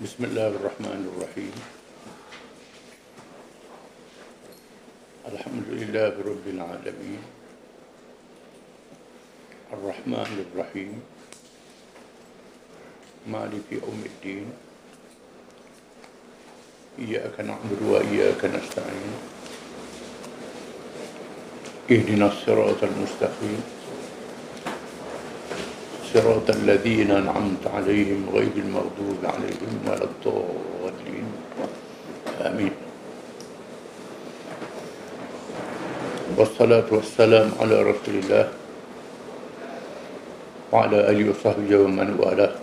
بسم الله الرحمن الرحيم. الحمد لله رب العالمين الرحمن الرحيم مالك يوم الدين إياك نعبد وإياك نستعين اهدنا الصراط المستقيم صراط الذين أنعمت عليهم غير المغضوب عليهم ولا الضالين آمين. والصلاة والسلام على رسول الله وعلى آله وصحبه ومن والاه.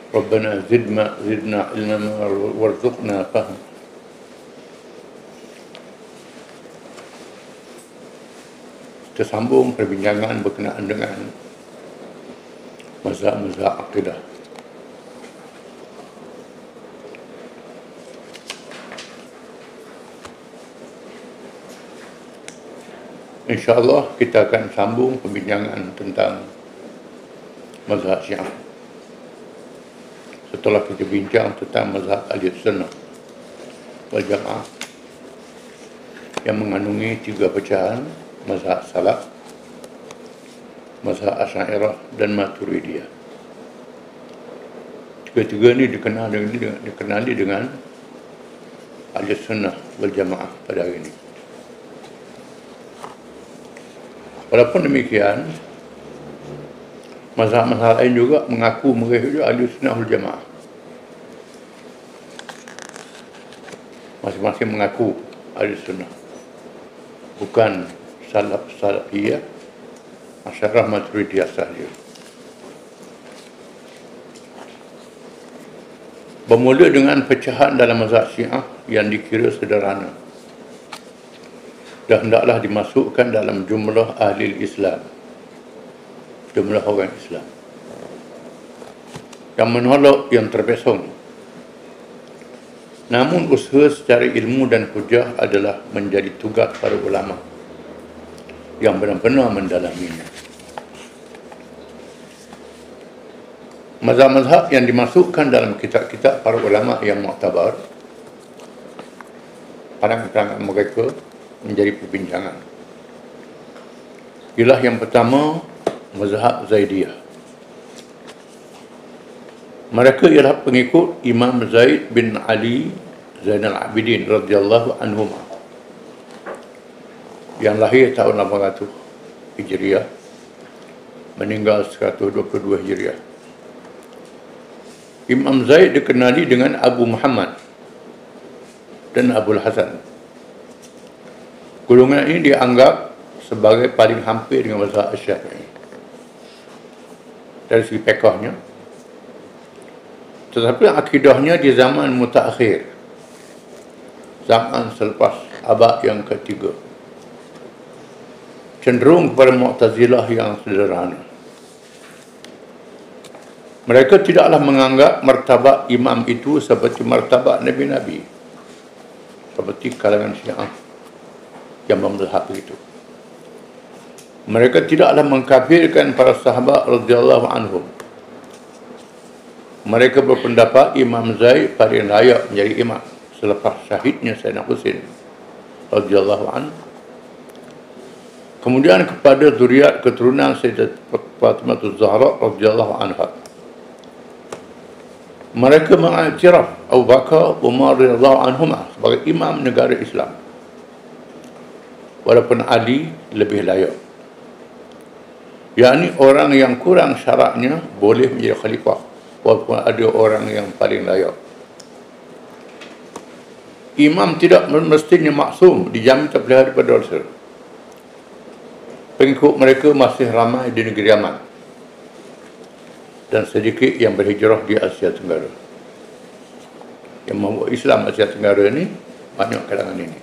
ربنا زدنا علما وارزقنا فهم. Kita sambung perbincangan berkenaan dengan mazhab-mazhab akidah. InsyaAllah kita akan sambung perbincangan tentang mazhab Syiah setelah kita bincang tentang mazhab Ahlussunnah wal Jamaah yang mengandungi 3 pecahan: mazhab Salaf, mazhab Asy'ariyah dan Maturidiyah. Tiga-tiga ini dikenali dengan Ahlussunnah wal Jamaah pada hari ini. Walaupun demikian, mazhab-mazhab lain juga mengaku mereka juga Ahlussunnah wal Jamaah. Masing-masing mengaku Ahlussunnah, bukan Salafiyah, Asy'ariyah, Maturidiyah sahaja. Bermula dengan pecahan dalam mazhab Syiah yang dikira sederhana dan hendaklah dimasukkan dalam jumlah ahli Islam, jumlah orang Islam yang menolak yang terpesong. Namun usaha secara ilmu dan hujah adalah menjadi tugas para ulama yang benar-benar mendalaminya. Mazhab-mazhab yang dimasukkan dalam kitab-kitab para ulama yang muktabar, pandangan mereka menjadi perbincangan. Ialah yang pertama, mazhab Zaidiyah. Mereka ialah pengikut Imam Zaid bin Ali Zainal Abidin radhiyallahu anhuma yang lahir tahun 800 Hijriah, meninggal 122 Hijriah. Imam Zaid dikenali dengan Abu Muhammad dan Abul Hasan. Golongan ini dianggap sebagai paling hampir dengan mazhab Syafi'i dari segi fiqhnya, tetapi akidahnya di zaman mutaakhir, zaman selepas abad yang ketiga, cenderung kepada Mu'tazilah yang sederhana. Mereka tidaklah menganggap martabat imam itu seperti martabat Nabi-Nabi, seperti kalangan Syiah yang bermazhab itu. Mereka tidaklah mengkafirkan para sahabat radhiyallahu anhum. Mereka berpendapat Imam Zaid paling layak menjadi imam selepas syahidnya Sayyidina Husain radhiyallahu anhu. Kemudian kepada zuriat keturunan Sayyidat Fatimah Az-Zahra radhiyallahu anha. Mereka mengiktiraf Abu Bakar, Umar radhiyallahu anhuma sebagai imam negara Islam, walaupun Ali lebih layak. yakni orang yang kurang syaratnya boleh menjadi khalifah, walaupun ada orang yang paling layak. Imam tidak mestinya maksum, dijamin terpelihara daripada dosa. Pengikut mereka masih ramai di negeri Yaman dan sedikit yang berhijrah di Asia Tenggara. Yang membawa Islam Asia Tenggara ini banyak kalangan ini.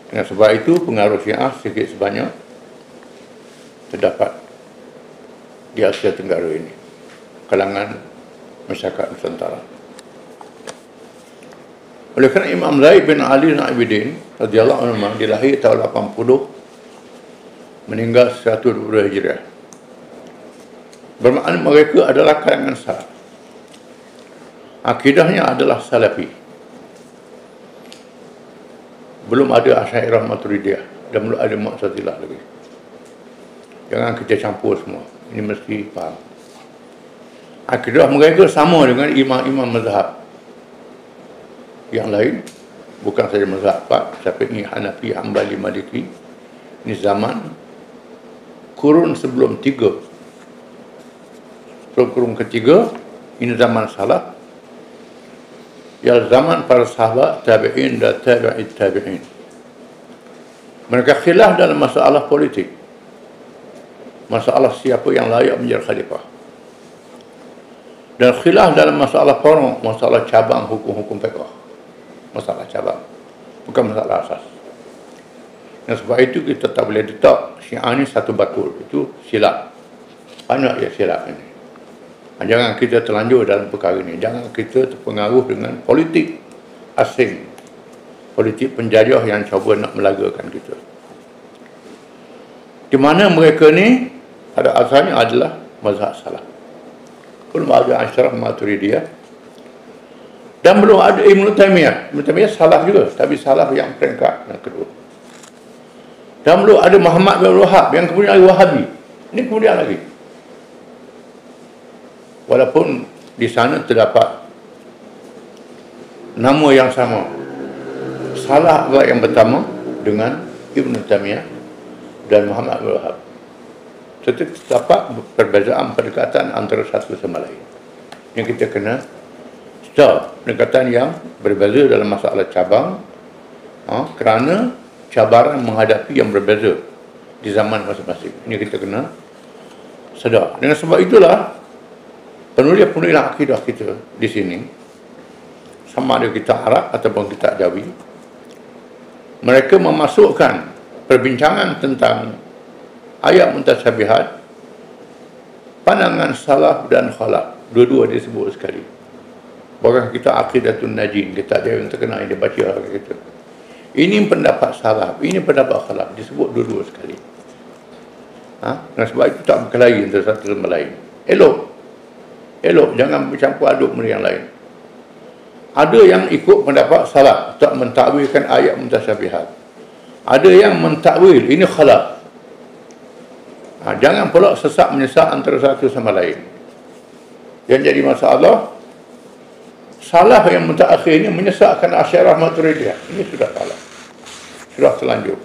Dengan sebab itu pengaruh Syiah sedikit sebanyak terdapat di Asia Tenggara ini, kalangan masyarakat Nusantara. Oleh kerana Imam Zaid bin Ali Al-Abidin radhiyallahu anhu dilahir tahun 80, meninggal 120 Hijriah. Bermakna mereka adalah kalangan salaf. Akidahnya adalah salafi. Belum ada Asy'ariyah Maturidiyah dan belum ada Mu'tazilah lagi. Jangan kita campur semua. Ini mesti faham. Akidah mereka sama dengan imam-imam mazhab yang lain, bukan saja mazhab Pak, Syafi'i, Hanafi, Hambali, Maliki. Ini zaman kurun sebelum kurun ketiga, ini zaman salaf. Ya, zaman para sahabat, tabi'in dan tabi'it tabi'in. Mereka khilaf dalam masalah politik. Masalah siapa yang layak menjadi khalifah. Dan khilaf dalam masalah furu', masalah cabang hukum-hukum fiqh. Masalah cabang, bukan masalah asas. Dan sebab itu kita tak boleh letak Syiah ni satu batul. Itu silap. Banyak ya silap ini. Jangan kita terlanjur dalam perkara ini. Jangan kita terpengaruh dengan politik asing, politik penjajah yang cuba nak melagakan kita. Di mana mereka ni pada asalnya adalah mazhab salaf. Belum ada Asy'ariyah Maturidiyah dan belum ada Ibnu Taimiyah. Ibnu Taimiyah salaf juga, tapi salaf yang peringkat yang kedua. Dan belum ada Muhammad bin Wahab yang kemudian ada Wahabi. Ini kemudian lagi. Walaupun di sana terdapat nama yang sama, salah agak yang pertama dengan Ibnu Taimiyah dan Muhammad bin Wahab. Tetapi terdapat perbezaan pendekatan antara satu sama lain. Yang kita kena tahu pendekatan yang berbeza dalam masalah cabang, kerana cabaran menghadapi yang berbeza di zaman masing-masing. Ini kita kena sedar. Dengan sebab itulah penulis-penulis akidah kita di sini, sama ada kita Arab ataupun kita Jawi, mereka memasukkan perbincangan tentang ayat mutasyabihat, pandangan salaf dan khalaf, dua-dua disebut sekali. Bahkan kita Aqidatun Najin, kita ada yang terkenal yang dibaca kita. Ini pendapat salaf, ini pendapat khalaf, disebut dua-dua sekali. Dan sebab itu tak berkelahi antara satu sama lain. Elok, jangan bercampur aduk dengan yang lain. Ada yang ikut pendapat salaf, tak mentakwilkan ayat mutasyabihat. Ada yang mentakwil, ini khalaf. Jangan pula sesak menyesak antara satu sama lain. Yang jadi masalah, salaf yang mutaakhir ini menyesakkan Asy'ariyah Maturidiyah. Ini sudah salah, sudah terlanjur.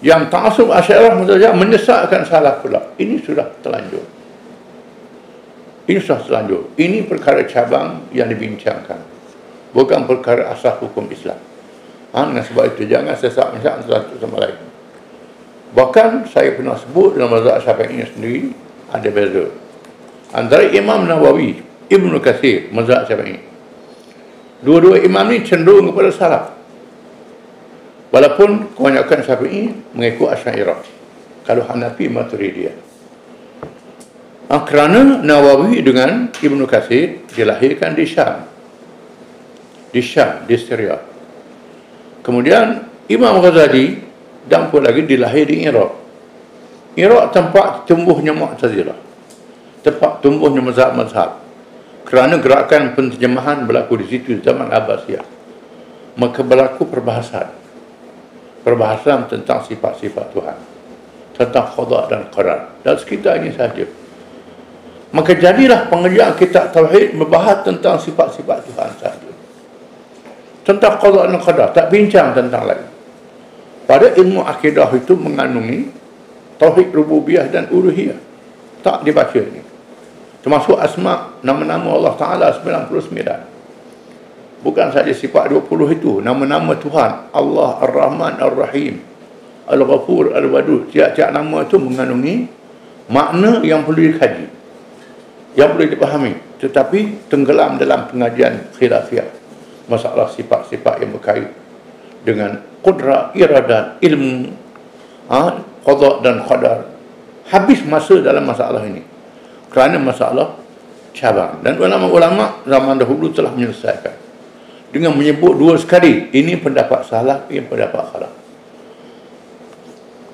Yang ta'assub Asy'ariyah Maturidiyah menyesakkan salaf pula. Ini sudah terlanjur. Ini sudah terlanjur. Ini perkara cabang yang dibincangkan, bukan perkara asas hukum Islam. Dengan sebab itu jangan sesak menyesak antara satu sama lain. Bahkan saya pernah sebut dalam mazhab Syafi'i sendiri ada beza antara Imam Nawawi, Ibnu Katsir, mazhab Syafi'i. Dua-dua imam ni cenderung kepada salaf. Walaupun kebanyakan Syafi'i mengikut Asy'ariyah. Kalau Hanafi Maturidiyah. Kerana Nawawi dengan Ibnu Katsir dilahirkan di Syam. Di Syria. Kemudian Imam Ghazali dan pun lagi dilahir di Iraq. Iraq tempat tumbuhnya Mu'tazilah, tempat tumbuhnya mazhab-mazhab. Kerana gerakan penterjemahan berlaku di situ zaman Abbasiyah, maka berlaku perbahasan tentang sifat-sifat Tuhan, tentang qada dan qadar, dan sekitarnya saja. Maka jadilah pengerjaan kitab tauhid membahas tentang sifat-sifat Tuhan saja, tentang qada dan qadar, tak bincang tentang lain. Pada ilmu akidah itu mengandungi tauhid rububiyah dan uluhiyah, tak dibaca ini. Termasuk asma, nama-nama Allah Ta'ala 99. Bukan saja sifat 20 itu, nama-nama Tuhan, Allah Ar-Rahman Ar-Rahim, Al-Ghafur Al-Wadud. Tiap-tiap nama itu mengandungi makna yang perlu dikaji, yang perlu dipahami, tetapi tenggelam dalam pengajian khilafiyah, masalah sifat-sifat yang berkait dengan qudrah, iradat, ilmu, qada dan qadar. Habis masa dalam masalah ini kerana masalah cabang, dan ulama-ulama zaman dahulu telah menyelesaikan dengan menyebut dua sekali, ini pendapat salaf, ini pendapat khalaf.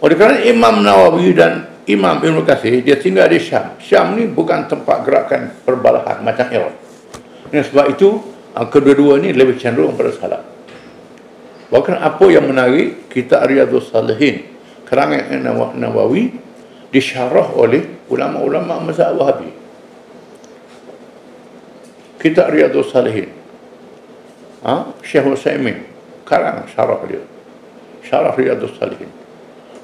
Oleh kerana Imam Nawawi dan Imam Ibn Katsir, dia tinggal di Syam. Syam ni bukan tempat gerakan perbalahan macam Iraq. Dan sebab itu, kedua-dua ni lebih cenderung pada salaf. Bahkan apa yang menarik, kitab Riyadhus Salihin, karangan Nawawi, disyarah oleh ulama-ulama mazhab Wahabi. Kitab Riyadhus Salihin, Syekh Utsaimin karang syarah dia. Syarah Riyadhus Salihin.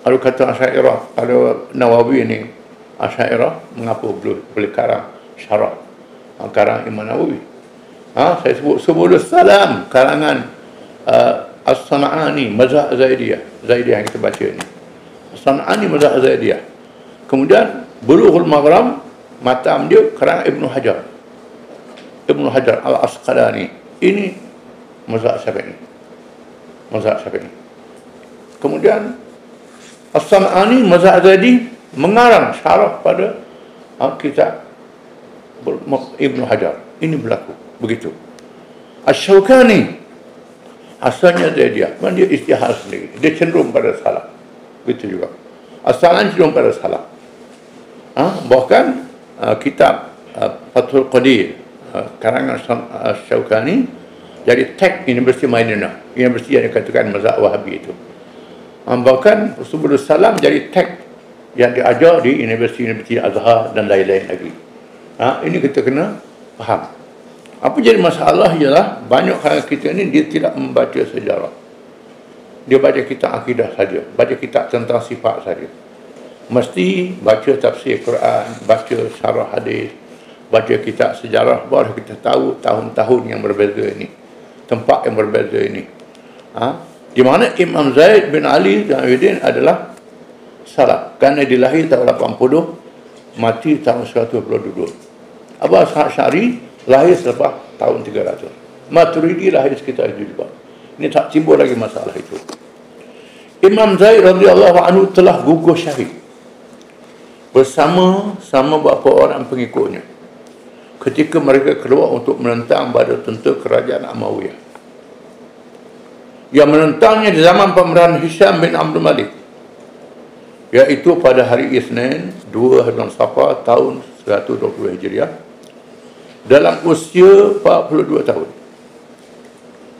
Kalau kata Asy'ariyah, kalau Nawawi ni Asy'ariyah, mengapa boleh karang syarah karang Imam Nawawi? Saya sebut Subul Salam karangan As-San'ani mazhab Zaidiyah yang kita baca ni. As-San'ani mazhab Zaidiyah. Kemudian Bulughul Maram, matam dia karangan Ibnu Hajar Al-Asqalani. Ini mazhab Syafi'i. Kemudian As-San'ani mazhab Zaidi mengarang syarah pada kitab Ibnu Hajar. Ini berlaku begitu. Asy-Syaukani asalnya Zaidiyah, memang dia istihad sendiri, dia cenderung pada salaf. Begitu juga As-San'ani cenderung pada salaf. Bahkan kitab Fathul Qadir karangan Asy-Syaukani jadi tag Universiti Madinah, universiti yang dikatakan mazhab Wahabi itu. Bahkan Subul Salam jadi tag yang diajar di Universiti Azhar dan lain-lain lagi. Ini kita kena faham. Apa jadi masalah ialah banyak orang kita ni dia tidak membaca sejarah. Dia baca kitab akidah saja, baca kitab tentang sifat saja. Mesti baca tafsir Quran, baca syarah hadis, baca kitab sejarah, baru kita tahu tahun-tahun yang berbeza ini, tempat yang berbeza ini. Di mana Imam Zaid bin Ali Zainuddin adalah salaf kerana dilahir tahun 80, mati tahun 122. Abu Ishaq Asy'ari lahir selepas tahun 300. Maturidi lahir sekitar itu juga. Ini tak timbul lagi masalah itu. Imam Zaid radhiyallahu anhu telah gugur syahid bersama beberapa orang pengikutnya ketika mereka keluar untuk menentang pada tentera kerajaan Umayyah. Yang menentangnya di zaman pemerintahan Hisham bin Abdul Malik, iaitu pada hari Isnin 2 Hadran Safar tahun 120 Hijriah dalam usia 42 tahun.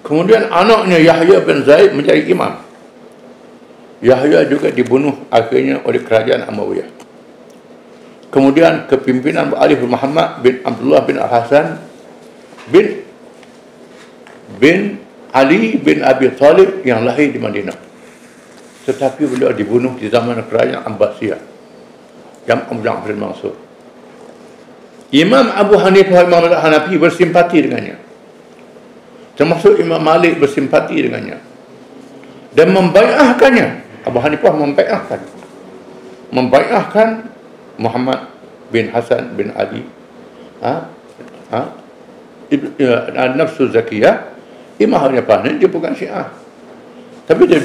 Kemudian anaknya Yahya bin Zaid menjadi imam. Yahya juga dibunuh akhirnya oleh kerajaan Umayyah. Kemudian kepimpinan Alif Muhammad bin Abdullah bin Al-Hasan bin Ali bin Abi Talib yang lahir di Madinah. Tetapi beliau dibunuh di zaman kerajaan Abbasiyah, Abu Ja'far al-Mansur. Imam Abu Hanifah Imam Hanafi bersimpati dengannya, termasuk Imam Malik bersimpati dengannya dan membai'ahkannya. Abu Hanifah membai'ahkan Muhammad bin Hasan bin Ali Nafsu Zakiyah. Imam Hanifah ni dia bukan Syiah, tapi dia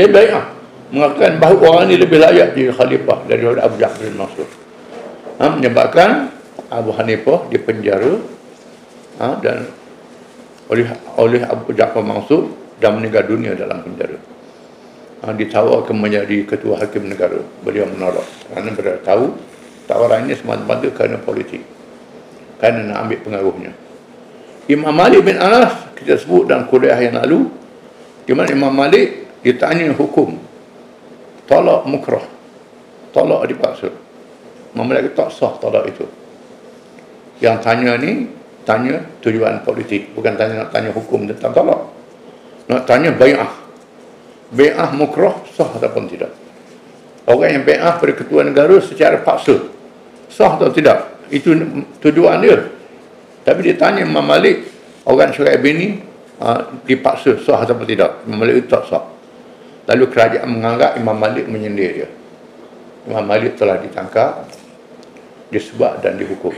bai'ah mengatakan bahawa orang ini lebih layak jadi khalifah daripada Abu Ja'far al-Mansur. Menyebabkan Abu Hanifah dipenjara dan oleh Abu Ja'far al-Mansur dan meninggal dunia dalam penjara. Ditawarkan menjadi ketua hakim negara, beliau menolak kerana beliau tahu tawarannya semata-mata kerana politik, kerana nak ambil pengaruhnya. Imam Malik bin Anas kita sebut dalam kuliah yang lalu, di mana Imam Malik ditanya hukum talak mukrah, talak dipaksa. Imam Malik tak sah talak itu. Yang tanya ni tanya tujuan politik, bukan nak tanya hukum tentang talak. Nak tanya bai'ah mukrah sah ataupun tidak. Orang yang bai'ah pada ketua negara secara paksa sah atau tidak, itu tujuan dia. Tapi dia tanya Imam Malik, orang Syuaib ini dipaksa sah atau tidak. Imam Malik itu tak sah. Lalu kerajaan menganggap Imam Malik menyindir dia. Imam Malik telah ditangkap, disebat dan dihukum.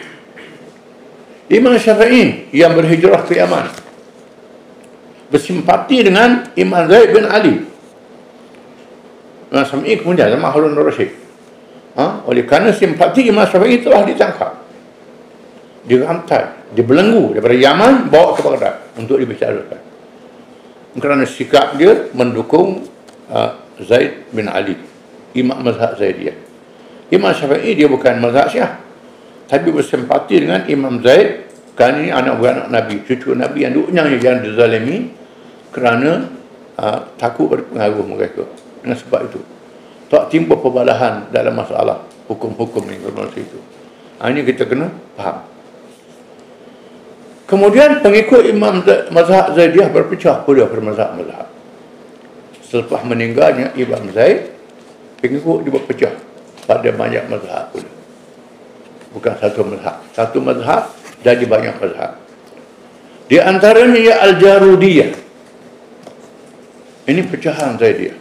Imam Syafi'i yang berhijrah ke Yaman bersimpati dengan Imam Zaid bin Ali. Imam Syafi'i kemudian zaman Harun al-Rasyid, oleh kerana simpati Imam Syafi'i telah ditangkap, dirantai, dibelenggu daripada Yaman bawa ke Baghdad untuk dibicarakan kerana sikap dia mendukung Zaid bin Ali, imam mazhab Zaidiyah. Imam Syafi'i dia bukan mazhab Syiah, tapi bersempati dengan Imam Zaid kerana ini anak-beranak Nabi, cucu Nabi yang duknya yang dizalimi kerana takut berpengaruh mereka. Dengan sebab itu tak timbul perbalahan dalam masalah hukum-hukum ni masa itu. Ini kita kena faham. Kemudian pengikut Imam mazhab Zaidiyah berpecah pula mazhab. Selepas meninggalnya Imam Zaid, pengikut dia berpecah pada banyak mazhab pula. Bukan satu mazhab. Satu mazhab jadi banyak mazhab. Di antaranya ya Al-Jarudiyah. Ini pecahan Zaidiyah.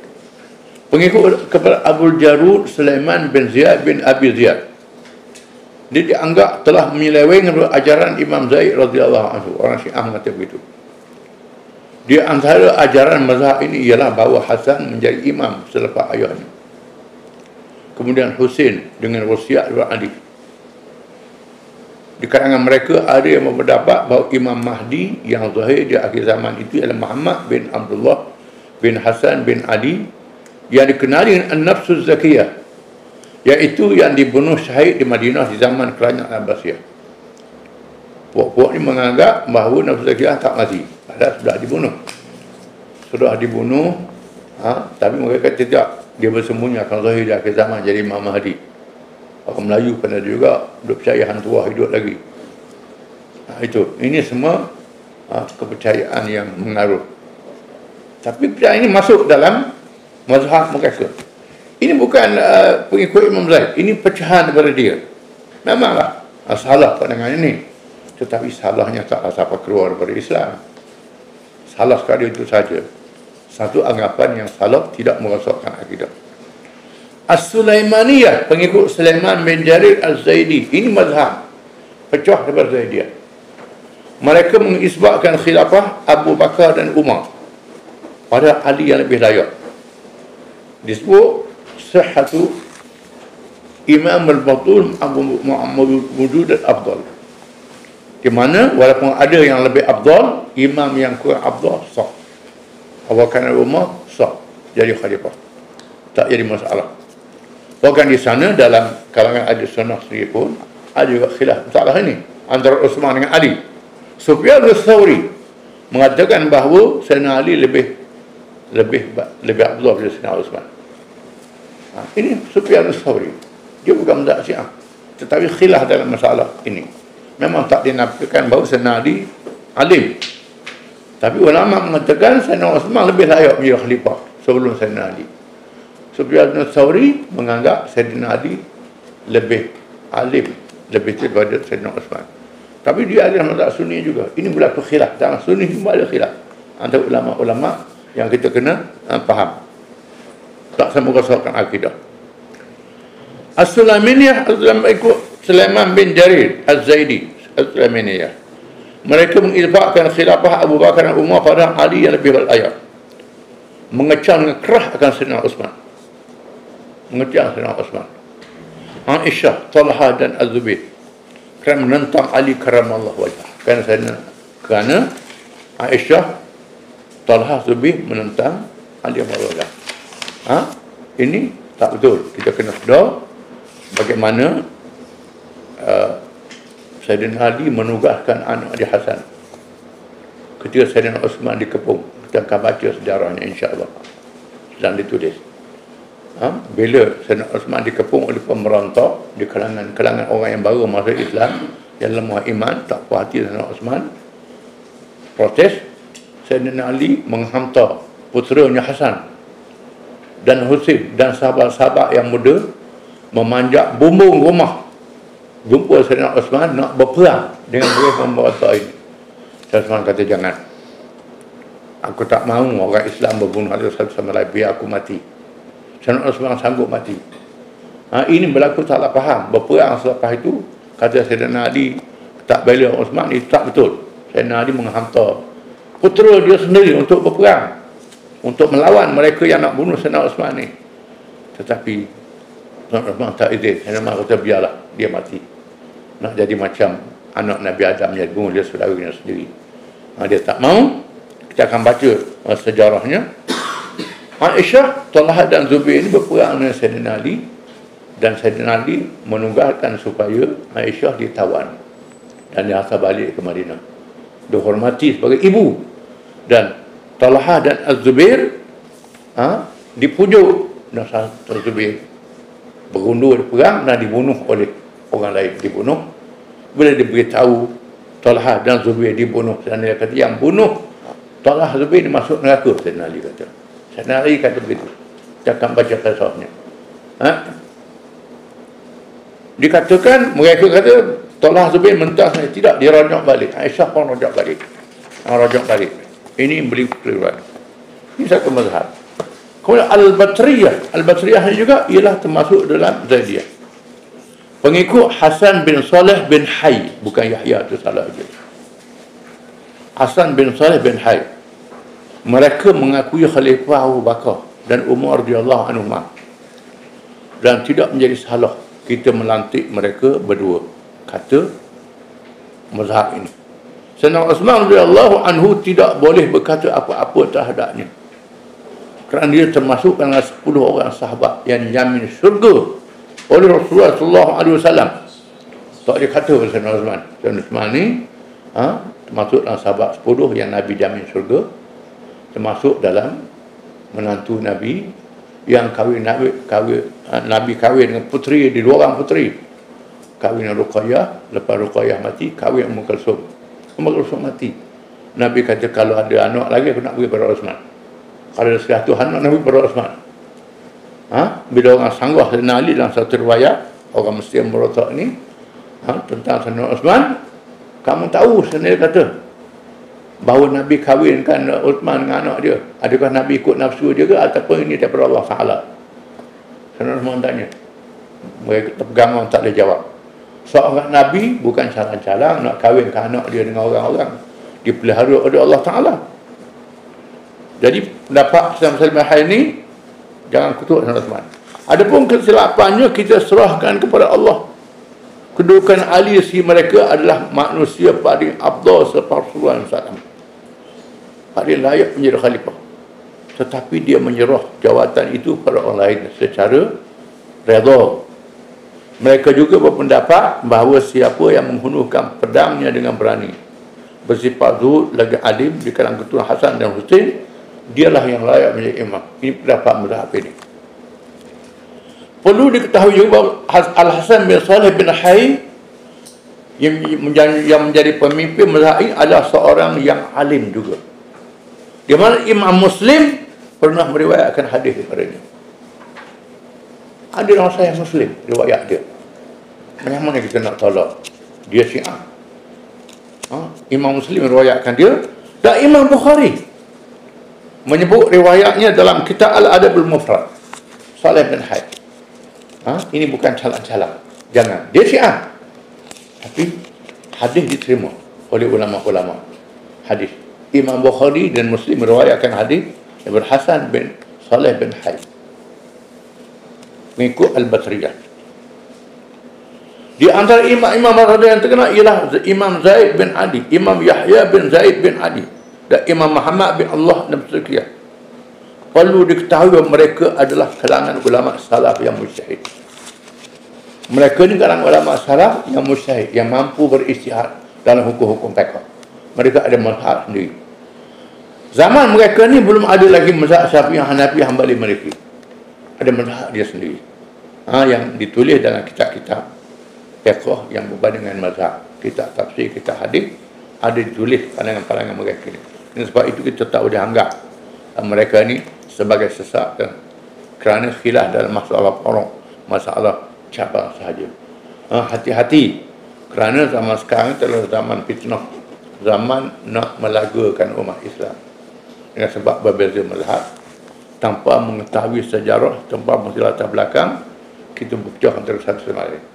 Pengikut kepada Abu Jarud Sulaiman bin Ziyad bin Abi Ziyad. Dia dianggap telah menyeleweng ajaran Imam Zaid radhiyallahu anhu. Orang Syiah mengatakan begitu. Di antara ajaran mazhab ini ialah bahawa Hasan menjadi imam selepas ayahnya. Kemudian Husain dengan wasiat Ali. Di kalangan mereka ada yang berpendapat bahawa Imam Mahdi yang zahir di akhir zaman itu ialah Muhammad bin Abdullah bin Hasan bin Ali yang dikenali dengan An-Nafsus Zakiyah, iaitu yang dibunuh syahid di Madinah di zaman kerajaan Abbasiyah. Puak-puak ni menganggap bahawa Nafsus Zakiyah tak mati, padahal sudah dibunuh, tapi mereka tidak, dia bersembunyi akan zahir di akhir zaman jadi Imam Mahdi. Orang Melayu pernah juga duk percaya hantu hidup lagi. Ini semua kepercayaan yang mengaruh. Tapi percayaan ini masuk dalam mazhab mereka. Ini bukan pengikut Imam Zaid, ini pecahan daripada dia. Memanglah salah pandangan ini, tetapi salahnya tak sampai keluar daripada Islam. Salah sekali itu saja. Satu anggapan yang salah tidak merosakkan akidah. As-Sulaimaniyah, pengikut Sulaiman bin Jarir Al-Zaidi. Ini mazhab pecah daripada Zaidiyah. Mereka mengisbatkan khilafah Abu Bakar dan Umar pada Ali yang lebih layak. Disebut sihhatu Imam al-Batul Abu Muhammad Wujud al-Afdal, di mana walaupun ada yang lebih afdal, imam yang kurang afdal sah. Abu Bakar dan Umar sah jadi khalifah, tak jadi masalah. Bahkan di sana dalam kalangan ahli sunnah sendiri pun ada juga khilaf masalah ini antara Uthman dengan Ali. Sufyan al-Thawri mengatakan bahawa Sayyidina Ali lebih afdal daripada Sayyidina Uthman. Ini Sufyan al-Thawri, dia bukan mazhab Syiah, tetapi khilaf dalam masalah ini. Memang tak dinafikan bahawa Sayyidina Ali alim, tapi ulama mengatakan Sayyidina Uthman lebih layak menjadi khalifah sebelum Sayyidina Ali. Sufyan al-Thawri menganggap Sayyidina Ali lebih alim, lebih daripada Sayyidina Uthman. Tapi dia adalah mazhab Sunni juga. Ini berlaku khilaf. Dalam Sunni semua ada khilaf antara ulama-ulama yang kita kena faham. Tak sama rosakkan akidah. As-Sulaimaniyah ikut Sulaiman bin Jarir Az-Zaidi. As-Sulaimaniyah, mereka mengilfakkan khilafah Abu Bakar dan Umar pada Ali yang lebih layak. Mengecam dengan kerah akan Sayyidina Uthman. Mengecam Sayyidina Uthman. Aisyah, Talha dan Az-Zubair kerana menentang Ali karamallahu wajhah. Kerana Aisyah, Talha, Zubair menentang Ali karamallahu wajhah. Ini tak betul. Kita kena sedar bagaimana Sayyidina Ali menugaskan anak dia Hasan ketika Sayyidina Uthman dikepung. Kita akan baca sejarahnya insya-Allah dan ditulis. Bila Sayyidina Uthman dikepung oleh pemberontak di kalangan orang yang baru masuk Islam, yang lemah iman, tak puas hati Sayyidina Uthman, protes, Sayyidina Ali menghantar puteranya Hasan dan Husain dan sahabat-sahabat yang muda memanjat bumbung rumah jumpa Sayyidina Uthman nak berperang dengan mereka pemberontak ini. Sayyidina Uthman kata, jangan, aku tak mahu orang Islam berbunuh satu sama lain, biar aku mati. Sayyidina Uthman sanggup mati. Ini berlaku salah faham. Berperang selepas itu, kata Sayyidina Ali tak bela Uthman, itu tak betul. Sayyidina Ali menghantar putera dia sendiri untuk berperang, untuk melawan mereka yang nak bunuh Sayyidina Uthman ni. Tetapi Sayyidina Uthman tak izin. Sayyidina Uthman kata, biarlah dia mati. Nak jadi macam anak Nabi Adam yang bunuh dia saudaranya sendiri. Dia tak mau. Kita akan baca sejarahnya. Aisyah, Talha dan Zubair ini berperang dengan Sayyidina Ali Dan Sayyidina Ali menunggalkan supaya Aisyah ditawan dan dihantar balik ke Madinah, dihormati sebagai ibu. Dan Talha dan Az-Zubair dipujuk, dan Az-Zubair berundur di perang dan dibunuh oleh orang lain. Dibunuh. Bila diberitahu Talha dan Zubair dibunuh, dan dia kata yang bunuh Talha Zubair masuk neraka. Sayyidina Ali kata. Sayyidina Ali kata begitu. Kita akan baca kisahnya. Dikatakan, mereka kata Talha Zubair mentah, tidak, dia rajak balik. Aisyah pun rajak balik. Rajak balik. Ini beli riwayat. Ini satu mazhab. Kemudian Al-Batriyah. Al-Batriyah juga ialah termasuk dalam Zaidiyah. Pengikut Hasan bin Saleh bin Hay. Bukan Yahya, itu salah saja. Hasan bin Saleh bin Hay. Mereka mengakui Khalifah Abu Bakar dan Umar radhiyallahu anhuma. Dan tidak menjadi salah kita melantik mereka berdua, kata mazhab ini. Sayyidina Uthman radhiyallahu anhu tidak boleh berkata apa-apa terhadapnya, kerana dia termasuk dalam 10 orang sahabat yang dijamin syurga oleh Rasulullah sallallahu alaihi wasallam. Tak dia kata oleh Sayyidina Uthman. Sayyidina Uthman ni termasuk dalam sahabat 10 yang Nabi jamin syurga, termasuk dalam menantu Nabi yang Nabi kahwin dengan puteri, di dua orang puteri. Kahwin dengan Ruqayyah, lepas Ruqayyah mati, kahwin Ummu Kulsum. Ummu Kulsum mati. Nabi kata, kalau ada anak lagi aku nak beri pada Uthman. Kalau ada 100 anak, Nabi pada Uthman. Bila orang sanggah Sayyidina Ali dalam satu riwayat, orang Mesir merotak ni, tentang Sayyidina Uthman, kamu tahu sendiri kata bahawa Nabi kahwinkan Uthman dengan anak dia. Adakah Nabi ikut nafsu dia ke, ataupun ini daripada Allah Ta'ala? Sayyidina Uthman tanya. Mereka terpegang, orang tak boleh jawab. Seorang Nabi bukan calang-calang nak kahwinkan anak dia dengan orang-orang. Dipelihara oleh Allah Ta'ala. Jadi pendapat Sayyidina Uthman ini jangan kutuk Sayyidina Uthman. Adapun kesilapannya kita serahkan kepada Allah. Kedudukan Ali si mereka adalah manusia paling afdal selepas Rasulullah SAW. Paling layak menjadi khalifah. Tetapi dia menyerah jawatan itu pada orang lain secara redha. Mereka juga berpendapat bahawa siapa yang menggunakan pedangnya dengan berani, bersifat zuhud lagi alim di kalangan keturunan Hasan dan Husain, dialah yang layak menjadi imam. Ini pendapat mazhab ini. Perlu diketahui juga bahawa Al-Hasan bin Saleh bin Hay yang menjadi pemimpin mazhab ini adalah seorang yang alim juga. Di mana Imam Muslim pernah meriwayatkan hadis daripadanya. Ada dalam Sahih Muslim riwayat dia. Yang mana kita nak tolak? Dia Syiah. Imam Muslim meriwayatkan dia, dan Imam Bukhari menyebut riwayatnya dalam Kitab Al-Adabul Mufrad. Saleh bin Hay. Ini bukan calang-calang. Jangan. Dia Syiah. Tapi hadis diterima oleh ulama-ulama hadis. Imam Bukhari dan Muslim meriwayatkan hadis daripada Hasan bin Saleh bin Hay mengikut Al-Batriyah. Di antara imam-imam yang terkenal ialah Imam Zaid bin Ali, Imam Yahya bin Zaid bin Ali, dan Imam Muhammad bin Allah dan Syekh. Perlu diketahui bahawa mereka adalah kalangan ulama salaf yang mujtahid. Mereka ni kalangan ulama salaf yang mujtahid, yang mampu beristihad dalam hukum-hukum fiqh. Mereka ada mazhab sendiri. Zaman mereka ni belum ada lagi mazhab Syafi'i, Hanafi, Hambali, Maliki. Ada mazhab dia sendiri. Yang ditulis dalam kitab-kitab fiqh yang berbanding dengan mazhab. Kitab tafsir, kitab hadis, ada ditulis pandangan-pandangan mereka ni. Dan sebab itu kita tak boleh anggap mereka ni sebagai sesat kerana khilaf dalam masalah orang, masalah cabang sahaja. Hati-hati, kerana zaman sekarang adalah zaman fitnah, zaman nak melagakan umat Islam dengan sebab berbeza mazhab, tanpa mengetahui sejarah, tanpa mengetahui latar belakang, kita berpecah antara satu sama lain.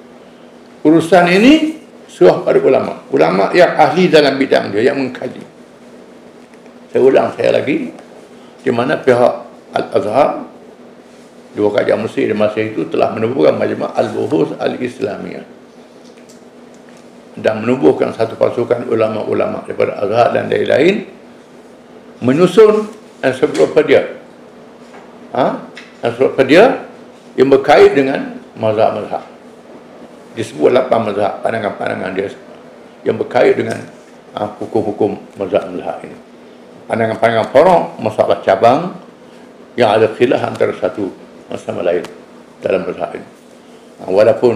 Urusan ini serah pada ulama, ulama yang ahli dalam bidang dia, yang mengkaji. Saya ulang saya lagi, di mana pihak Al-Azhar, dua kajian Mesir di masa itu telah menubuhkan Majma' Al-Buhus Al-Islamiyah dan menubuhkan satu pasukan ulama-ulama daripada Azhar dan lain-lain menyusun ensiklopedia. Ensiklopedia yang berkait dengan mazhab-mazhab. Disebut 8 mazhab, pandangan-pandangan dia yang berkait dengan hukum-hukum mazhab-mazhab ini. Pandangan-pandangan forok, masalah cabang yang ada khilaf antara satu sama lain dalam mazhab ini. Walaupun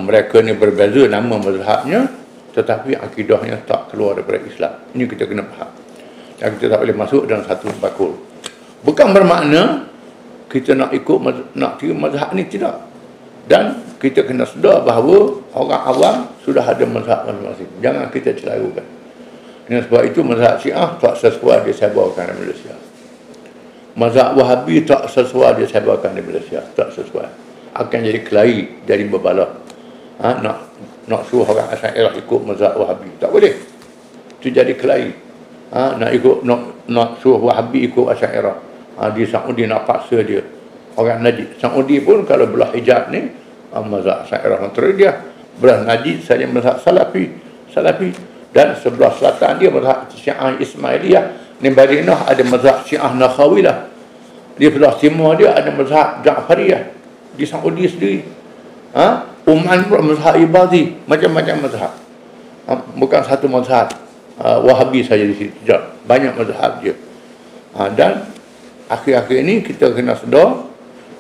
mereka ni berbeza nama mazhabnya, tetapi akidahnya tak keluar daripada Islam. Ini kita kena faham. Dan kita tak boleh masuk dalam satu bakul. Bukan bermakna kita nak kira mazhab ni, tidak. Dan kita kena sedar bahawa orang awam sudah ada mazhab masing-masing. Jangan kita celarukan. Dengan sebab itu mazhab Syiah tak sesuai disebarkan di Malaysia. Mazhab Wahabi tak sesuai disebarkan di Malaysia. Tak sesuai. Akan jadi kelahi, jadi berbalak. Nak suruh orang Asy'ariyah ikut mazhab Wahabi, tak boleh. Itu jadi kelahi. Nak suruh Wahabi ikut Asy'ariyah. Di Saudi nak paksa dia. Orang Najd. Saudi pun kalau belah hijab ni, mazhab Asy'ariyah Maturidiyah. Belah Najd saja mazhab Salafi. Dan sebelah selatan dia mazhab Syiah Ismailiyah. Di Madinah ada mazhab Syiah Nakhawilah. Di sebelah timur dia ada mazhab Ja'fariyah. Di Saudi sendiri. Oman pun mazhab Ibadhi. Macam-macam mazhab. Bukan satu mazhab Wahabi saja di situ. Tidak. Banyak mazhab je. Dan akhir-akhir ini kita kena sedar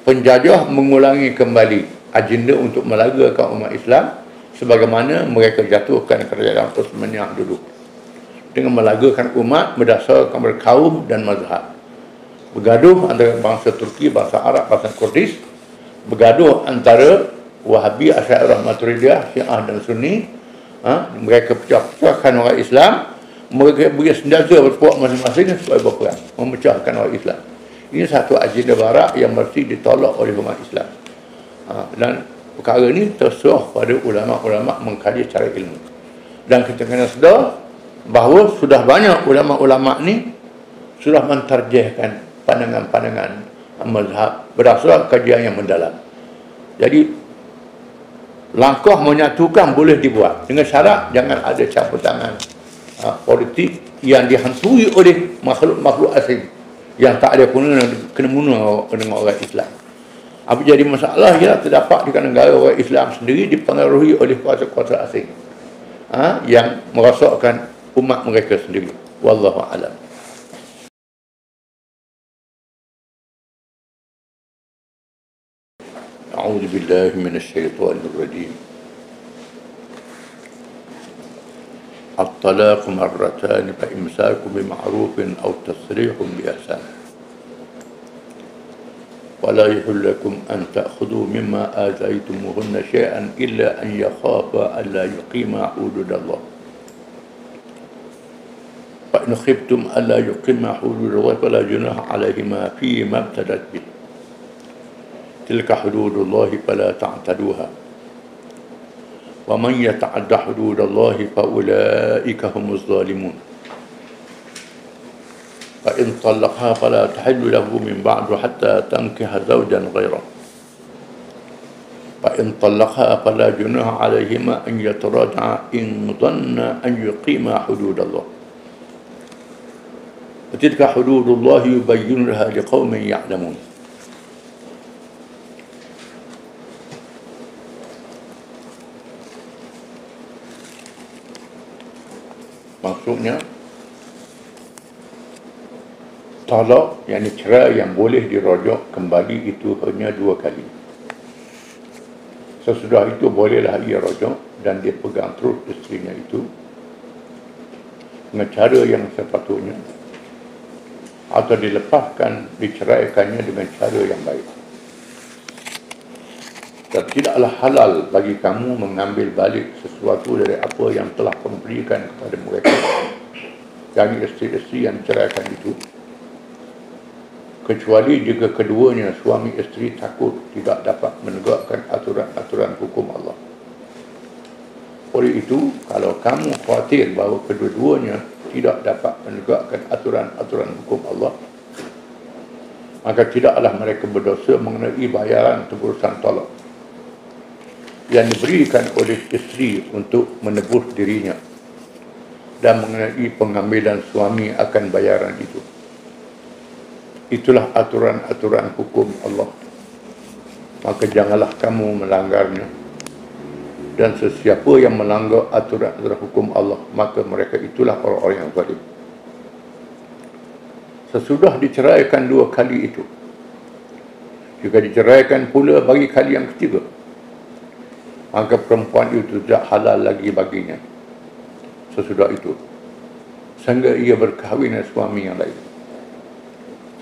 penjajah mengulangi kembali agenda untuk melagakan umat Islam sebagaimana mereka jatuhkan kerajaan Uthmaniyah dulu, dengan melagakan umat berdasarkan berkaum dan mazhab. Bergaduh antara bangsa Turki, bangsa Arab, bangsa Kurdis, bergaduh antara Wahabi, Asy'ariyah Maturidiyah, Syiah dan Sunni. Mereka pecah-pecahkan orang Islam. Mereka beri senjata berpuak masing-masing supaya berperang, memecahkan orang Islam. Ini satu agenda barat yang mesti ditolak oleh umat Islam. Dan perkara ini terserah pada ulama-ulama mengkaji secara ilmu. Dan kita kena sedar bahawa sudah banyak ulama-ulama ni sudah mentarjihkan pandangan-pandangan mazhab berdasarkan kajian yang mendalam. Jadi langkah menyatukan boleh dibuat dengan syarat jangan ada campur tangan politik yang dihantui oleh makhluk-makhluk asing yang tak ada kena mengena dengan orang Islam. Apa jadi masalah ialah terdapat di negara orang Islam sendiri dipengaruhi oleh kuasa-kuasa asing yang merosakkan umat mereka sendiri. Wallahu a'lam. A'udzu billahi minasyaitonir rajim. الطلاق مرتان فإمساك بمعروف أو تسريح بإحسان ولا يحل لكم أن تأخذوا مما آتيتموهن شيئا إلا أن يخافا ألا يقيما حدود الله فإن خفتم ألا يقيما حدود الله فلا جناح عليهما فيما ابتدت به تلك حدود الله فلا تعتدوها ومن يتعد حدود الله فأولئك هم الظالمون فإن طلقها فلا تحل له من بعد حتى تنكح زوجا غيره فإن طلقها فلا جناح عليهما أن يتراجعا إن ظن أن يقيما حدود الله وتلك حدود الله يبينها لقوم يعلمون. Maksudnya talak, yakni cerai yang boleh dirujuk kembali itu hanya 2 kali. Sesudah itu bolehlah ia rujuk dan dia pegang terus isterinya itu dengan cara yang sepatutnya, atau dilepaskan, diceraikannya dengan cara yang baik. Dan tidaklah halal bagi kamu mengambil balik sesuatu dari apa yang telah kamu berikan kepada mereka, dari isteri-isteri yang diceraikan itu, kecuali jika keduanya suami isteri takut tidak dapat menegakkan aturan-aturan hukum Allah. Oleh itu, kalau kamu khawatir bahawa kedua-duanya tidak dapat menegakkan aturan-aturan hukum Allah, maka tidaklah mereka berdosa mengenai bayaran tebusan tolak yang diberikan oleh isteri untuk menebus dirinya dan mengenai pengambilan suami akan bayaran itu. Itulah aturan-aturan hukum Allah. maka janganlah kamu melanggarnya. Dan sesiapa yang melanggar aturan hukum Allah, maka mereka itulah orang-orang yang zalim. Sesudah diceraikan 2 kali itu, jika diceraikan pula bagi kali yang ketiga, maka perempuan itu tidak halal lagi baginya sesudah itu, sehingga ia berkahwin dengan suami yang lain.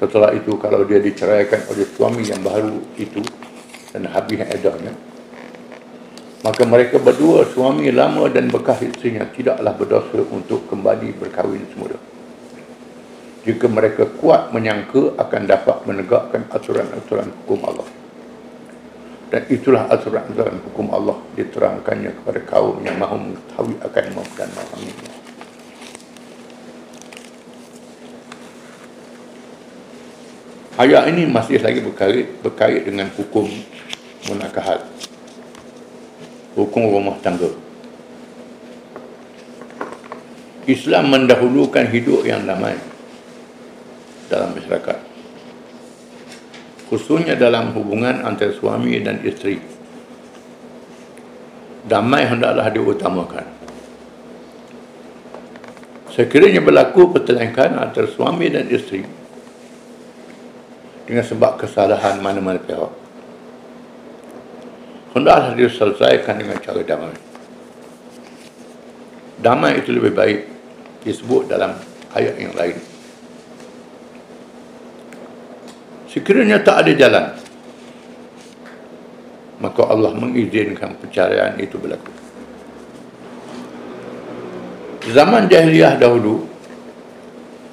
Setelah itu, kalau dia diceraikan oleh suami yang baru itu dan habis iddahnya, maka mereka berdua, suami lama dan bekas isterinya, tidaklah berdosa untuk kembali berkahwin semula, jika mereka kuat menyangka akan dapat menegakkan aturan-aturan hukum Allah. Dan itulah aturan-aturan hukum Allah diterangkannya kepada kaum yang mahu mengetahui akan dan memahaminya. Ayat ini masih lagi berkait dengan hukum munakahat, hukum rumah tangga. Islam mendahulukan hidup yang damai dalam masyarakat, khususnya dalam hubungan antara suami dan isteri. Damai hendaklah diutamakan. Sekiranya berlaku pertelingkahan antara suami dan isteri dengan sebab kesalahan mana-mana pihak, hendaklah diselesaikan dengan cara damai. Damai itu lebih baik disebut dalam ayat yang lain. Sekiranya tak ada jalan, maka Allah mengizinkan perceraian itu berlaku. Zaman jahiliyah dahulu,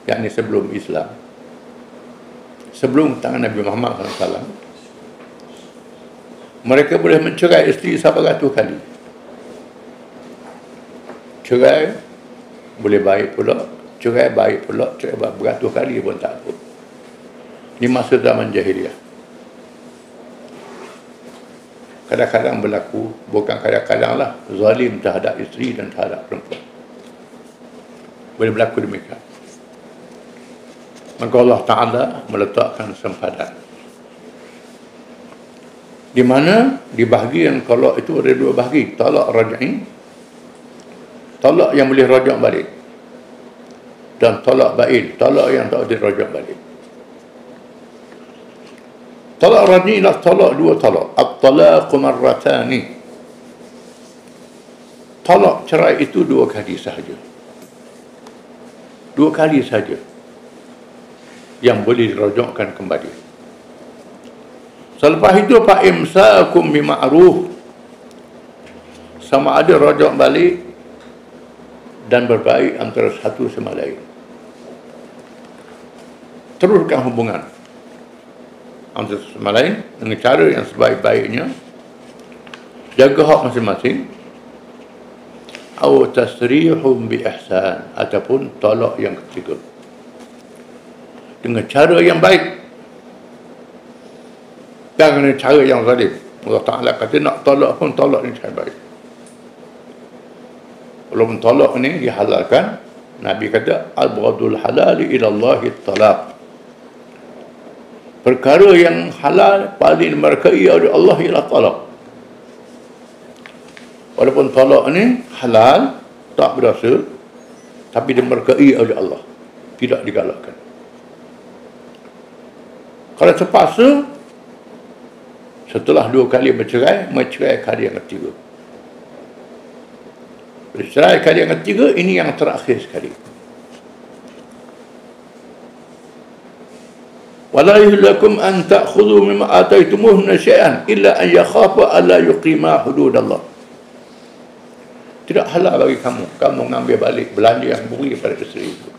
yakni sebelum Islam, sebelum tangan Nabi Muhammad SAW, mereka boleh mencerai isteri sampai 100 kali. Cerai boleh baik pula, cerai baik pula, cerai beratus kali pun tak apa. Di masa zaman jahiliyah. Kadang-kadang berlaku, bukan kadang-kadang lah, zalim terhadap isteri dan terhadap perempuan. Boleh berlaku demikian. Maka Allah Ta'ala meletakkan sempadan, di mana di bahagian talak itu ada 2 bahagi. Talak raj'i, talak yang boleh rajak balik, dan talak ba'in, talak yang tak boleh rajak balik. Talak raj'i ialah talak 2 talak. At-talaqu marratani. Talak cerai itu 2 kali sahaja. 2 kali saja yang boleh dirajakkan kembali. Selepas itu fa imsakum bima'ruf, sama ada rajak balik dan berbaik antara satu sama lain. Teruskan hubungan antara sama lain dengan cara yang sebaik-baiknya, jaga hak masing-masing. Atau tasrihum bi ihsan, ataupun talak yang ketiga dengan cara yang baik, jangan dengan cara yang zalim. Allah Ta'ala kata nak talak pun talak dengan cara baik. Walaupun talak ni dihalalkan, Nabi kata abghadul halali ila Allahi talaq, perkara yang halal paling dimarkai oleh Allah ialah talak. Walaupun talak ni halal, tak berdosa, tapi dimarkai oleh Allah, tidak digalakkan. Kalau terpaksa, setelah 2 kali bercerai, mencerai kali yang ketiga. Bercerai kali yang ketiga, ini yang terakhir sekali. وَلَا يَحِلُّ أَن تَأْخُذُوا مِمَّا آتَيْتُمُوهُنَّ شَيْئًا إِلَّا أَن يَخَافَا أَلَّا يُقِيمَا حُدُودَ اللَّهِ. Tidak halal bagi kamu mengambil balik belanja yang beri pada isteri itu.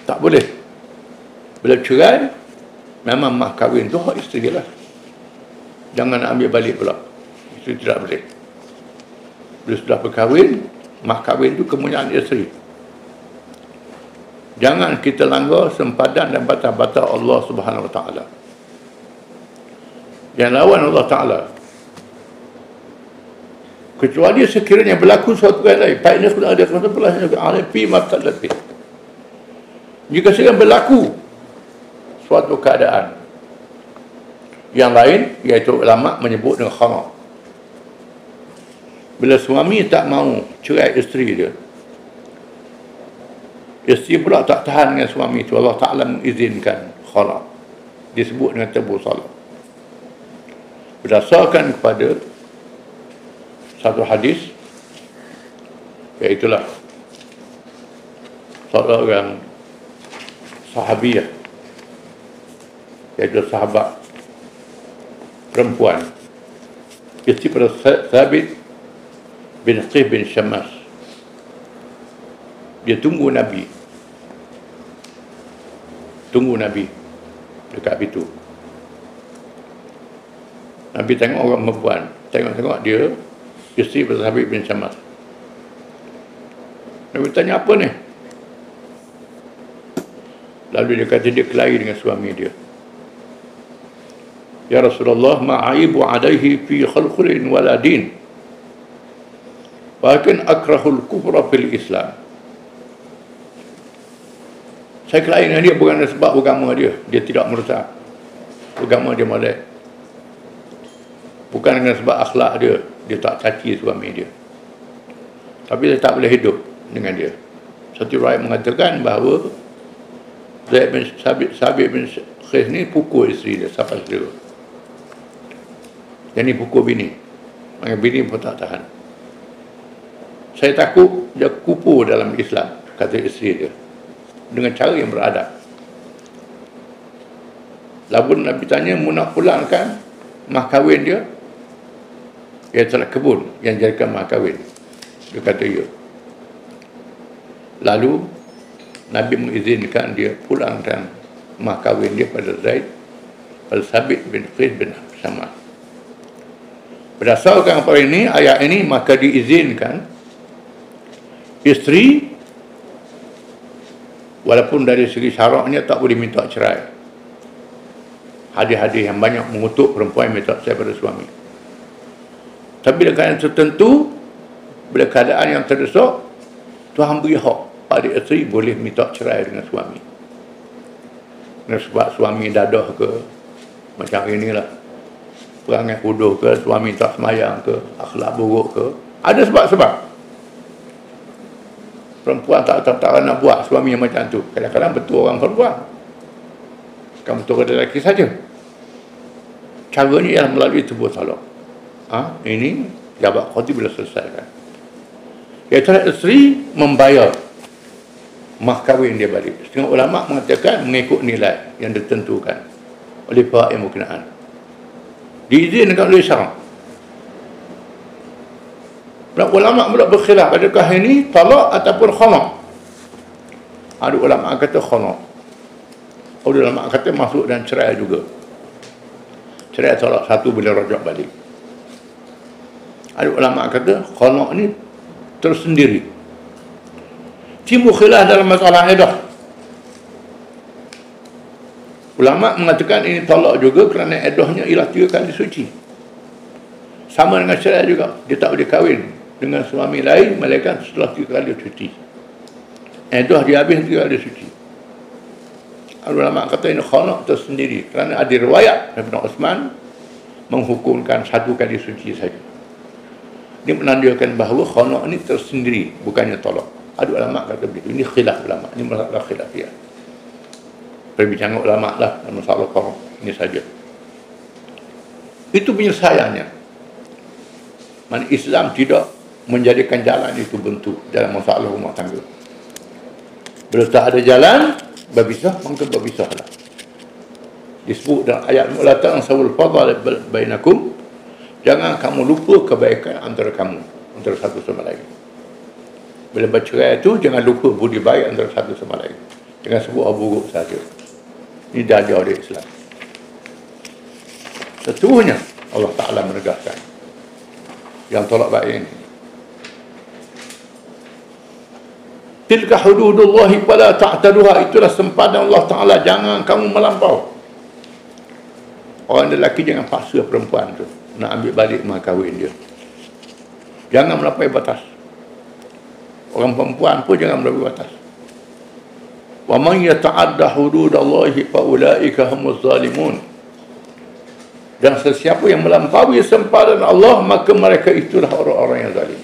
Tak boleh. Bila cerai, memang mah kahwin tu hak isteri lah. Jangan ambil balik pula. Itu tidak boleh. Bila sudah berkahwin, mah kahwin tu kemuliaan isteri. Jangan kita langgar sempadan dan batas-batas Allah Subhanahu Wa Taala. Yang lawan Allah Taala, kecuali sekiranya berlaku suatu yang lain. Pak ini sudah ada kata belah fi maqallati. Jika sedang berlaku suatu keadaan Yang lain, iaitu ulama menyebut dengan khala. Bila suami tak mau cerai isteri dia, isteri pula tak tahan dengan suami itu, Allah Ta'ala mengizinkan khala. Disebut dengan tabur salah. Berdasarkan kepada satu hadis, iaitulah seorang sahabiah, iaitu sahabat perempuan, isteri pada Thabit bin Qais bin Syammas. Dia tunggu Nabi dekat pintu. Nabi tengok orang perempuan, tengok dia isteri pada Thabit bin Syammas. Nabi tanya, apa ni? Lalu dia kata dia kelahi dengan suami dia. Ya Rasulullah, ma'aibu alaihi fi khalqulin wala din, bahkan akrahul kufra fil Islam. Saya kelahi dengan dia bukan sebab agama dia tidak merosak, agama dia molek. Bukan dengan sebab akhlak dia tak caci suami dia, tapi dia tak boleh hidup dengan dia. Satu riwayat mengatakan bahawa Zaid bin Sabit bin Qais ni pukul isteri dia sampai sedera. Yang ni pukul bini, maka bini pun tak tahan. Saya takut dia kupu dalam Islam, kata isteri dia, dengan cara yang beradab. Lalu Nabi tanya, mu nak pulangkan mah kahwin dia? Dia telah kebun yang jadikan mah kahwin. Dia kata ya. Lalu Nabi mengizinkan dia pulangkan mah kahwin dia pada Zaid al-Sabit bin Qais bin Syammas. Berdasarkan apa ini, ayat ini, maka diizinkan isteri walaupun dari segi syaraknya tak boleh minta cerai. Hadis-hadis yang banyak mengutuk perempuan yang minta cerai pada suami. Tapi bila keadaan tertentu, bila keadaan yang terdesak, Tuhan beri hak pada isteri boleh minta cerai dengan suami. Sebab suami dadah ke, macam inilah, perangai bodoh ke, suami tak semayang ke, akhlak buruk ke, ada sebab-sebab. Perempuan tak nak buat suami yang macam tu. Kadang-kadang betul orang perempuan, bukan betul kepada lelaki saja. Caranya ialah melalui tubuh talak. Ini jabat khotib bila selesaikan, iaitu isteri membayar mah kahwin dia balik. Setengah ulama mengatakan mengikut nilai yang ditentukan oleh pihak yang berkenaan, diizinkan oleh syarak. Ulama pula berkhilaf, adakah ini talak ataupun khala. Ada ulama kata khala, ada ulama kata masuk dan cerai juga. Cerai talak satu bila rajak balik. Ada ulama kata khala ni tersendiri. Timbul khilaf dalam masalah iddah. Ulama mengatakan ini talak juga kerana iddahnya ialah 3 kali suci. Sama dengan cerai juga, dia tak boleh kahwin dengan suami lain melainkan setelah 3 kali suci. Iddah dia habis 3 kali suci. Ada ulama kata ini khala tersendiri kerana ada riwayat daripada Uthman menghukumkan 1 kali suci saja. Dia menandakan bahawa khala ni tersendiri, bukannya talak. Ada ulama kata begitu. Ini khilaf ulama, ini masalah khilafiyah. Perbincangan ulama lah dalam masalah khala ini saja. Itu penyelesaiannya. Mana Islam tidak menjadikan jalan itu buntu dalam masalah rumah tangga. Bila tak ada jalan, berpisah, maka berpisahlah. Disebut dalam ayat la ta'sawul fadl bainakum, jangan kamu lupa kebaikan antara kamu, antara satu sama lain. Bila bercerai itu, jangan lupa budi baik antara satu sama lain. Jangan sebut buruk saja. Ini dah jauh dari Islam. Sesungguhnya Allah Ta'ala menegaskan yang tolak baik ini. Tilka hududullahi fala ta'taduha, itulah sempadan Allah Ta'ala, jangan kamu melampau. Orang lelaki jangan paksa perempuan tu nak ambil balik mah kahwin dia. Jangan melampaui batas. Orang perempuan pun jangan melampaui batas. Wa man yata'adda hududallahi fa ulaika humuz zalimun. Dan sesiapa yang melampaui sempadan Allah, maka mereka itulah orang-orang yang zalim.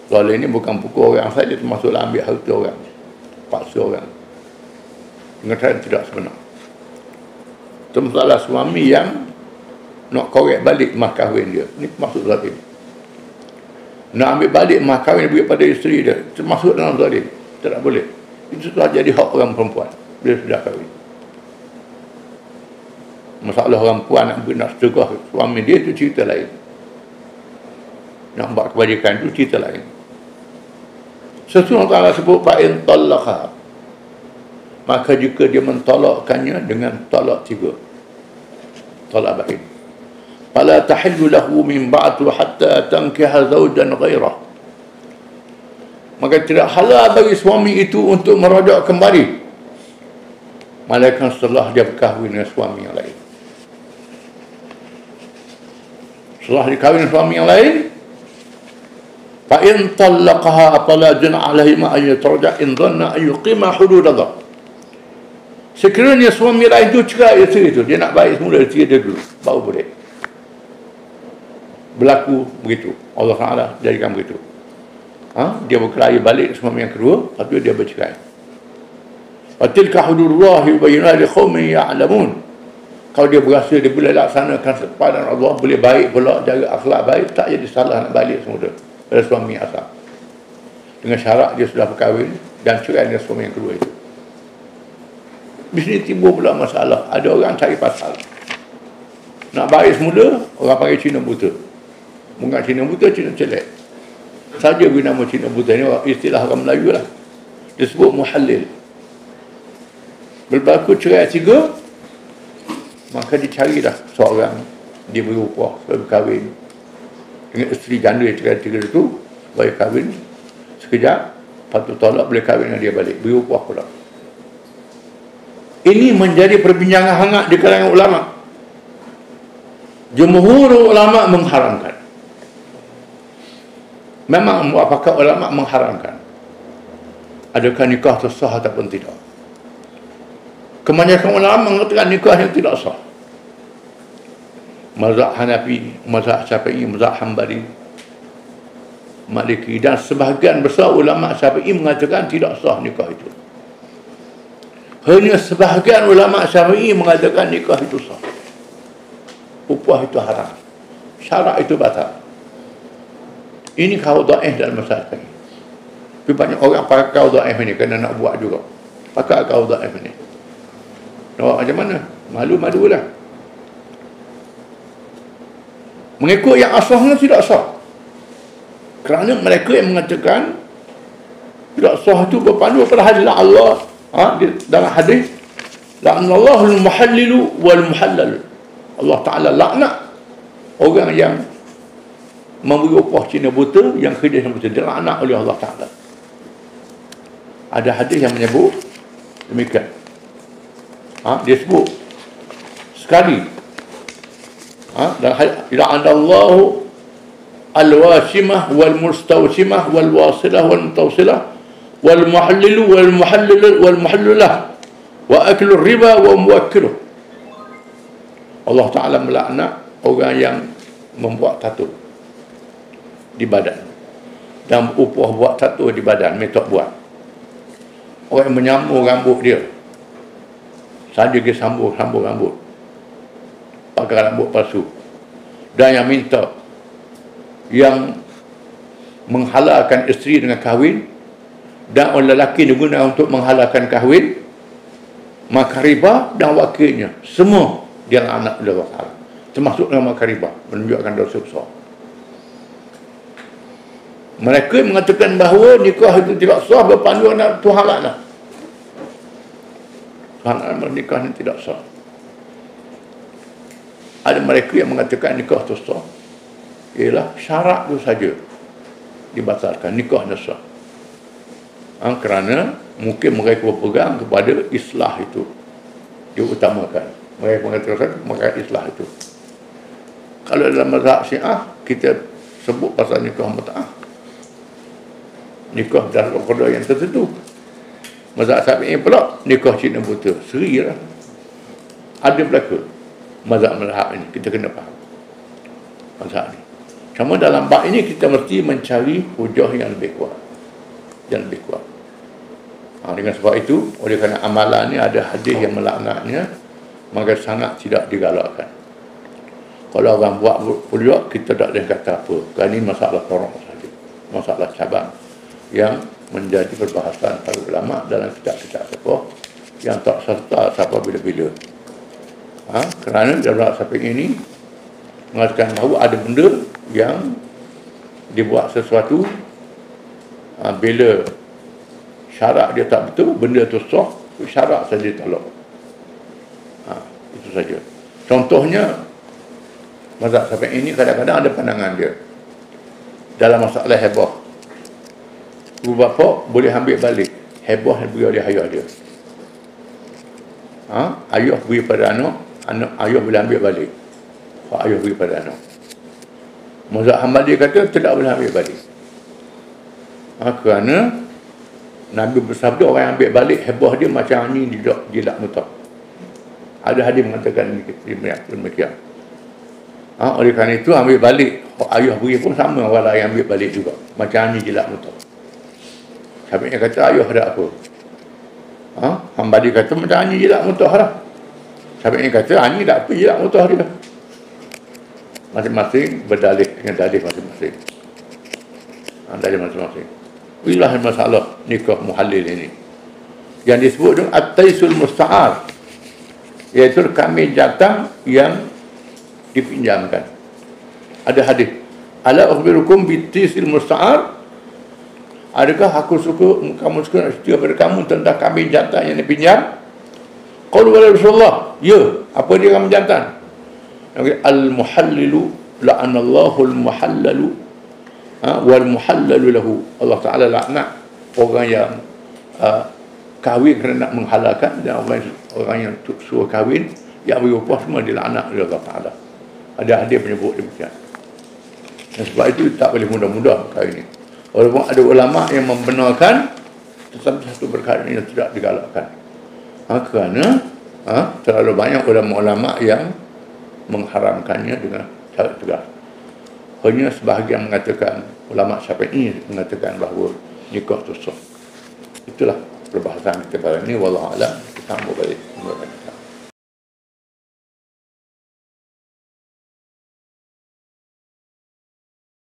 Zalim ini bukan pukul orang saja, termasuklah ambil harta orang, paksa orang dengan cara yang tidak sebenar. Termasuklah suami yang nak korek balik mas kahwin dia, ini termasuk zalim. Nak ambil balik mas kahwin bagi pada isteri dia, termasuk dalam zalim. Tak boleh. Itu sudah jadi hak orang perempuan bila sudah kahwin. Masalah orang perempuan nak sedekah suami dia, itu cerita lain. Nak buat kebajikan itu cerita lain. Sesuatu Allah sebut fa'in talaqha, maka jika dia mentolakkannya dengan talak 3, talak bain, fala tahillu lahu min ba'du hatta tankiha zawjan ghairah, maka tidak halal bagi suami itu untuk merujuk kembali malaikat setelah dia berkahwin dengan suami yang lain. Setelah dikahwin dengan suami yang lain, fa in talaqaha fala junah alaihima an yatarja in dhanna an yuqima hududallah. Sekiranya suami lain itu cerai isteri itu, dia nak baik semula isteri dia dulu, baru boleh. Berlaku begitu. Allah Taala jadikan begitu. Dia berkelahi balik suami yang kedua, lepas tu dia bercerai. Wa tilka hududullah yubayyinha liqaumin ya'lamun. Kalau dia berasa dia boleh laksanakan sepadan Allah, boleh baik pula, jaga akhlak baik, tak jadi salah nak balik semula pada suami asal. Dengan syarat dia sudah berkahwin dan cerai dengan suami yang kedua itu. Di sini timbul pula masalah. Ada orang cari pasal. Nak baik semula, orang panggil Cina buta. Bukan Cina buta, Cina celek. Saja guna nama Cina buta ni, istilah orang Melayu lah. Disebut muhallil. Berlaku cerai 3, maka dicarilah seorang, dia berupah supaya berkahwin dengan isteri janda yang cerai 3 itu, supaya kahwin sekejap, lepas tu tolak, boleh kahwin dengan dia balik, berupah pula. Ini menjadi perbincangan hangat di kalangan ulama. Jumhur ulama mengharamkan. Memang apakah ulama mengharamkan? Adakah nikah itu sah ataupun tidak? Kebanyakan ulama mengatakan nikah yang tidak sah. Mazhab Hanafi, mazhab Syafi'i, mazhab Hanbali, Maliki, dan sebahagian besar ulama Syafi'i mengatakan tidak sah nikah itu. Hanya sebahagian ulama Syafi'i mengatakan nikah itu sah. Upah itu haram. Syarak itu batal. Ini kaul dhaif dalam mazhab Syafi'i. Tapi banyak orang pakai kaul dhaif ini kerana nak buat juga. Pakai kaul dhaif ini. Nak macam mana? Malu-malu lah. Mengikut yang asahnya tidak sah. Kerana mereka yang mengatakan tidak sah itu berpandu pada hadis Allah. Dalam hadis, la'anallahu al-muhallilu wal-muhallal. Allah Ta'ala laknat orang yang memberi upah Cina buta, yang kerja Cina buta, dilaknat oleh Allah Ta'ala. Ada hadis yang menyebut demikian. Dia sebut sekali. Dan la'anallahu al-wasimah wal-mustawsimah wal-wasilah wal-mutawsilah wal-muhallilu wal-muhallilah wa aklu riba wa muwakkiluh. Allah Ta'ala melaknat orang yang membuat tattoo di badan dan upah buat tattoo di badan, metod buat. Orang yang menyambung rambut dia, saja dia sambung rambut, pakai rambut palsu, dan yang minta yang menghalalkan isteri dengan kahwin, dan orang lelaki digunakan untuk menghalalkan kahwin, maka riba dan wakilnya semua dia anak oleh Allah Ta'ala, termasuk dalam makan riba, menunjukkan dosa besar. Mereka mengatakan bahawa nikah itu tidak sah berpandu dengan Tuhan lah. Tuhan nikah ini tidak sah. Ada mereka yang mengatakan nikah itu sah, ialah syarat itu saja dibatalkan, nikahnya sah. Kerana mungkin mereka berpegang kepada islah itu diutamakan. Mereka mengatakan maka islah itu. Kalau dalam mazhab Syiah kita sebut pasal nikah mut'ah, nikah dalam qada yang tertentu. Mazhab Syafi'i pula nikah Cina buta, seri lah. ada berlaku mazhab ini, kita kena faham mazhab ini. Cuma dalam bab ini kita mesti mencari hujah yang lebih kuat, dengan sebab itu, oleh kerana amalan ni ada hadis yang melaknatnya, maka sangat tidak digalakkan. Kalau orang buat hujah, kita tak boleh kata apa, kerana ini masalah torok saja, masalah cabang yang menjadi perbahasan para ulama dalam kitab-kitab fiqh yang tak serta siapa bila-bila. Kerana dalam samping ini mengatakan bahawa ada benda yang dibuat sesuatu, bila syarat dia tak betul, benda tu sah, syarat saja tolak. Itu saja. Contohnya, mazhab Syafi'i ini kadang-kadang ada pandangan dia dalam masalah hebah. Ibu bapa boleh ambil balik hebah yang beri oleh ayah dia. Ayah beri pada anak, ayah boleh ambil balik. Ayah beri pada anak. Mazhab Hambali kata tidak boleh ambil balik. Kerana Nabi bersabda orang yang ambil balik hebah dia macam ni jilat mutak. Ada hadis mengatakan demikian. Oleh kerana itu ambil balik ayah beri pun sama orang yang ambil balik juga. Macam ni jilat mutak. Habisnya kata ayah ada apa? Hambali kata macam ni jilat mutak lah. Habisnya kata ni tak apa jilat mutak dia. Masing-masing berdalih dengan dalih masing-masing. Dalih masing-masing. Inilah masalah nikah muhallil ini. Yang disebut dengan at-taisul musta'ar, iaitu kambing jantan yang dipinjamkan. Ada hadis, ala ukhbirukum bitaisil musta'ar, adakah kamu suka nak cerita kepada kamu tentang kambing jantan yang dipinjam? Qalu wala Rasulullah. Ya, apa dia kambing jantan? Al-muhallilu la'anallahu al-muhallalu wal muhallalu lahu. Allah Ta'ala laknat orang yang kahwin kerana nak menghalalkan, dan orang yang suruh kahwin yang berupah semua dilaknat oleh Allah Ta'ala. Ada hadis menyebut demikian. Dan sebab itu tak boleh mudah-mudah perkara ini. Walaupun ada ulama yang membenarkan, tetapi satu perkara yang tidak digalakkan. Kerana terlalu banyak ulama-ulama yang mengharamkannya dengan cara tegas. Hanya sebahagian mengatakan, ulama Syafi'i mengatakan bahawa nikah tu sah. Itulah perbahasan kita kali ini. Wallahu a'lam. Kita sambung balik.